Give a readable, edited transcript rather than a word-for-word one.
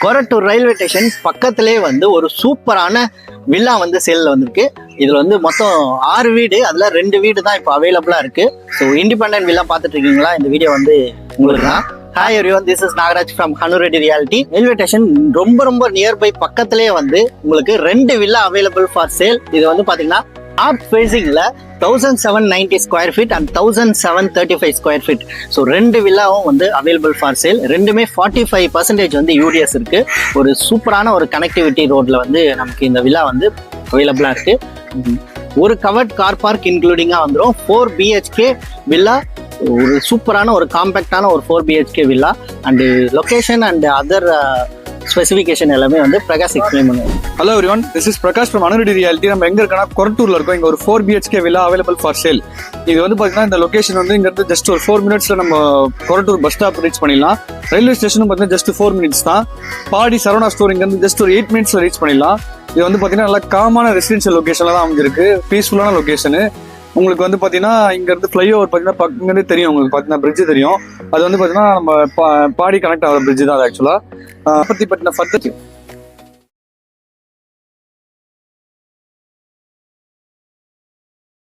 Korattur railway station பக்கத்திலே வந்து ஒரு சூப்பரான வில்லா வந்து சேல்ல வந்திருக்கு. இதுல வந்து மொத்தம் 6 வீடு, அதுல 2 வீடு தான் இப்போ அவைலபிளா இருக்கு. ஸோ இண்டிபெண்டன்ட் வில்லா பார்த்துட்டு இருக்கீங்களா? இந்த வீடியோ வந்து உங்களுக்கு தான். Hi everyone, this is Nagaraj from Hanureddy reality. Railway station ரொம்ப நியர்பை பக்கத்திலே வந்து உங்களுக்கு 2 வில்லா அவைலபிள் ஃபார் சேல். இது வந்து பாத்தீங்கன்னா நார்த் ஃபேசிங்ல 1790 square feet and 1735 square feet. So 2 வில்லாவும் வந்து அவைலபிள் ஃபார் சேல். ரெண்டுமே 45% வந்து யூடிஎஸ் இருக்கு. ஒரு சூப்பரான ஒரு கனெக்டிவிட்டி ரோட்ல வந்து நமக்கு இந்த வில்லா வந்து அவைலபிளா இருக்கு. ஒரு கவர்ட் கார் பார்க் இன்க்ளூடிங்கா வந்துடும். 4 BHK வில்லா, ஒரு சூப்பரான ஒரு காம்பேக்டான ஒரு 4 BHK villa. And location and other specification எல்லாமே வந்து பிரகாஷ் எக்ஸ்பிளைன் பண்ணுவோம். Hello everyone, this is Prakash from Hanureddy reality. நம்ம எங்க இருக்கோம்னா கொரட்டூர்ல இருக்கோம். இங்க ஒரு 4 BHK villa available for sale. இது வந்து பாத்தீங்கன்னா இந்த லொகேஷன் வந்து இங்க இருந்து ஜஸ்ட் ஒரு 4 மினிட்ஸ்ல நம்ம கொரட்டூர் பஸ் ஸ்டாப் ரீச் பண்ணிடலாம். ரயில்வே ஸ்டேஷனும் பாத்தீங்கன்னா ஜஸ்ட் 4 மினிட்ஸ் தான். பாடி சரவணா ஸ்டோர் இங்க இருந்து ஜஸ்ட் ஒரு 8 மினிட்ஸ்ல ரீச் பண்ணிடலாம். இது வந்து பாத்தீங்கன்னா நல்லா காமான ரெசிடென்ஷியல் லொகேஷன்ல தான் அமைஞ்சிருக்கு. பீஸ்ஃபுல்லான லொகேஷன். உங்களுக்கு வந்து பாத்தீங்கன்னா இங்க இருந்து ஃபிளைஓவர் பாத்தீங்கன்னா இங்க இருந்து தெரியும். உங்களுக்கு பாத்தீங்கன்னா பிரிட்ஜ் தெரியும். அது வந்து பாத்தீங்கன்னா நம்ம பாடி கனெக்ட் ஆகிற பிரிட்ஜ் தான் ஆக்சுவலா. பத்தி பத்தின ஃபர்தர்